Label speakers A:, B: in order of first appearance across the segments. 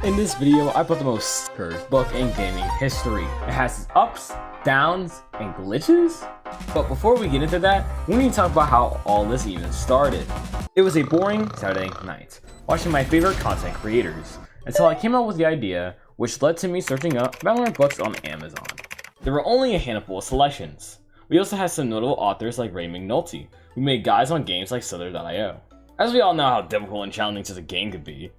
A: In this video, I put the most cursed book in gaming history. It has its ups, downs, and glitches. But before we get into that, we need to talk about how all this even started. It was a boring Saturday night, watching my favorite content creators, until I came up with the idea, which led to me searching up Valorant books on Amazon. There were only a handful of selections. We also had some notable authors like Ray McNulty, who made guides on games like Souther.io. As we all know how difficult and challenging such a game could be.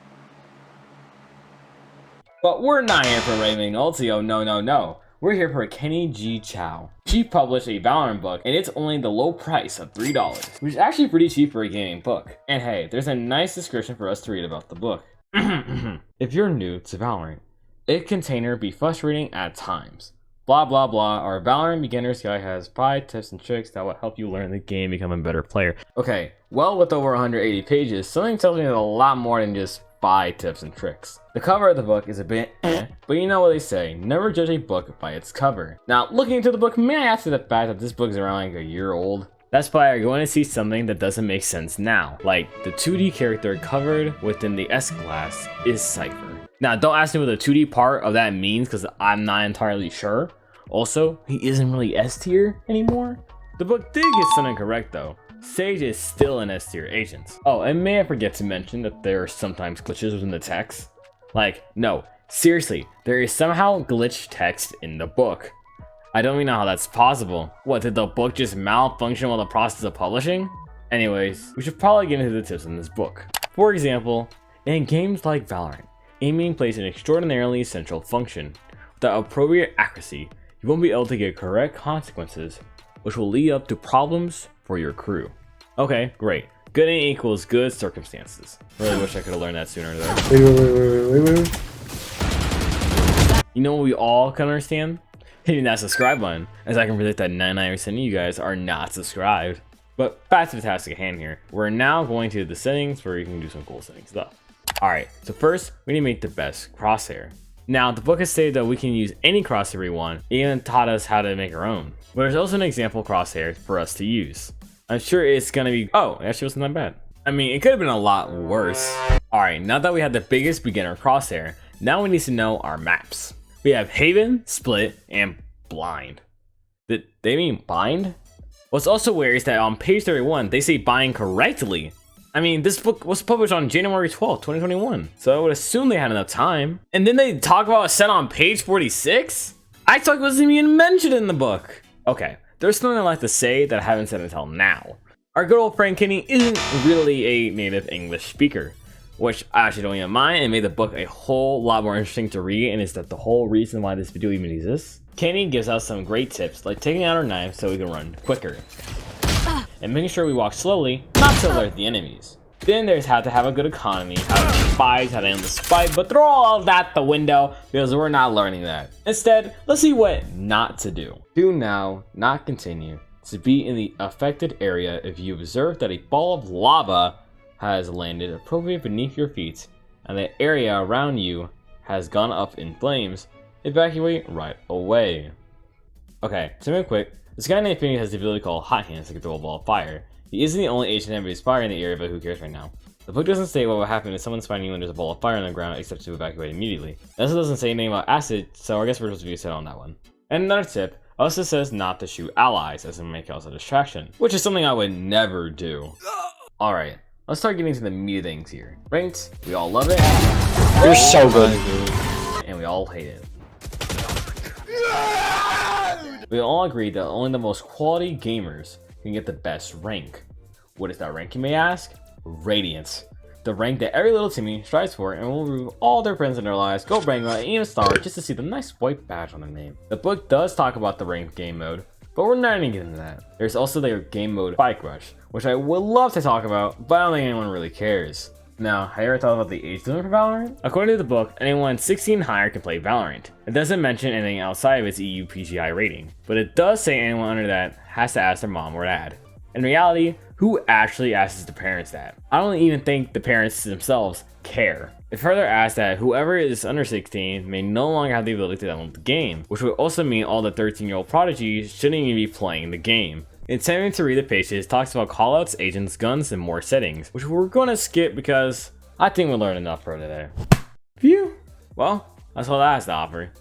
A: But we're not here for Ray McNulty, oh no. We're here for Kenny G. Chow. She published a Valorant book, and it's only the low price of $3, which is actually pretty cheap for a gaming book. And hey, there's a nice description for us to read about the book. If you're new to Valorant, it can be frustrating at times. Blah blah blah, our Valorant beginner's guide has 5 tips and tricks that will help you learn the game and become a better player. Okay, well, with over 180 pages, something tells me there's a lot more than just 5 tips and tricks. The cover of the book is a bit but you know what they say, never judge a book by its cover. Now, looking into the book, may I add to the fact that this book is around like a year old? That's why you're going to see something that doesn't make sense now. Like, the 2D character covered within the S class is Cypher. Now, don't ask me what the 2D part of that means, because I'm not entirely sure. Also, he isn't really S tier anymore. The book did get something correct though. Sage is still an S tier agent. Oh, and may I forget to mention that there are sometimes glitches within the text? Like, no, seriously, there is somehow glitched text in the book. I don't even know how that's possible. What, did the book just malfunction while the process of publishing? Anyways, we should probably get into the tips in this book. For example, in games like Valorant, aiming plays an extraordinarily essential function. Without appropriate accuracy, you won't be able to get correct consequences, which will lead up to problems for your crew. Okay, great. Good and equals good circumstances. Really wish I could have learned that sooner though. Wait. You know what we all can understand? Hitting that subscribe button, as I can predict that 99% of you guys are not subscribed. But back to the task at hand here. We're now going to the settings where you can do some cool settings stuff. Alright, so first we need to make the best crosshair. Now, the book has stated that we can use any crosshair we want, it even taught us how to make our own. But there's also an example crosshair for us to use. I'm sure it's gonna be, oh, it actually wasn't that bad. I mean, it could have been a lot worse. Alright, now that we have the biggest beginner crosshair, now we need to know our maps. We have Haven, Split, and Blind. Did they mean bind? What's also weird is that on page 31, they say bind correctly. I mean, this book was published on January 12th, 2021, so I would assume they had enough time. And then they talk about a set on page 46? I thought it wasn't even mentioned in the book. Okay, there's something I'd like to say that I haven't said until now. Our good old friend Kenny isn't really a native English speaker, which I actually don't even mind and made the book a whole lot more interesting to read, and is that the whole reason why this video even exists. Kenny gives us some great tips, like taking out our knife so we can run quicker, and making sure we walk slowly, not to alert the enemies. Then there's how to have a good economy, how to make spies, how to end the spy, but throw all of that out the window because we're not learning that. Instead, let's see what not to do. Do now, not continue, to be in the affected area if you observe that a ball of lava has landed appropriately beneath your feet and the area around you has gone up in flames. Evacuate right away. Okay, to make it quick, this guy named Phoenix has the ability called Hot Hands to control a ball of fire. He isn't the only agent that is fire in the area, but who cares right now. The book doesn't say what will happen if someone's finding you when there's a ball of fire on the ground, except to evacuate immediately. It also doesn't say anything about acid, so I guess we're supposed to be set on that one. And another tip, also says not to shoot allies, as it may cause a distraction, which is something I would never do. Alright, let's start getting to the meat of things here. Ranked, we all love it.
B: You're so good.
A: And we all hate it. We all agree that only the most quality gamers can get the best rank. What is that rank, you may ask? Radiant. The rank that every little Timmy strives for and will remove all their friends in their lives, go Brangla, and even Star just to see the nice white badge on their name. The book does talk about the ranked game mode, but we're not even getting into that. There's also their game mode Bike Rush, which I would love to talk about, but I don't think anyone really cares. Now, have you ever thought about the age limit for Valorant? According to the book, anyone 16 and higher can play Valorant. It doesn't mention anything outside of its EU PGI rating, but it does say anyone under that has to ask their mom or dad. In reality, who actually asks the parents that? I don't even think the parents themselves care. It further asks that whoever is under 16 may no longer have the ability to download the game, which would also mean all the 13-year-old prodigies shouldn't even be playing the game. Intending to read the pages talks about callouts, agents, guns, and more settings, which we're going to skip because I think we learned enough for today. Phew. Well, that's all that has to offer.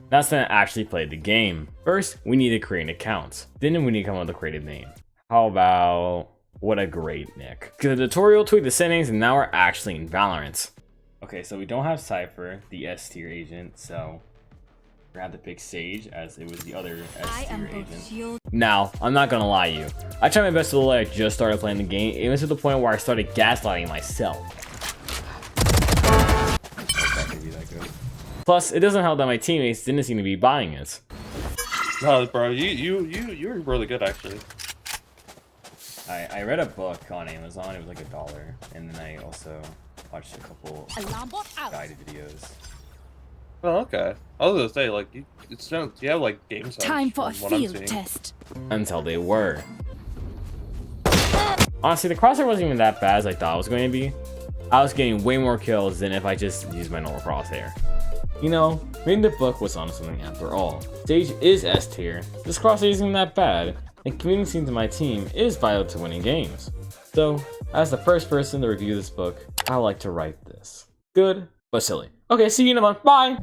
A: That's to actually play the game. First, we need to create accounts. Then we need to come up with a creative name. How about, what a great nick. Because the tutorial tweaked the settings and now we're actually in Valorant. Okay, so we don't have Cypher, the S tier agent, so we're gonna have to pick Sage as it was the other S tier agent. Now, I'm not gonna lie to you. I tried my best to look like I just started playing the game, even to the point where I started gaslighting myself. Plus, it doesn't help that my teammates didn't seem to be buying it.
B: No, bro, you're really good actually.
A: I read a book on Amazon. It was like $1, and then I also watched a couple guided videos.
B: Oh, okay. I was gonna say, like, you have like game sense.
C: Time for a field test.
A: Until they were. Honestly, the crosshair wasn't even that bad as I thought it was going to be. I was getting way more kills than if I just used my normal crosshair. You know, maybe the book was on something after all. Sage is S tier. This crosshair isn't that bad, and communicating to my team is vital to winning games. So, as the first person to review this book, I like to write this. Good, but silly. Okay, see you in a month. Bye!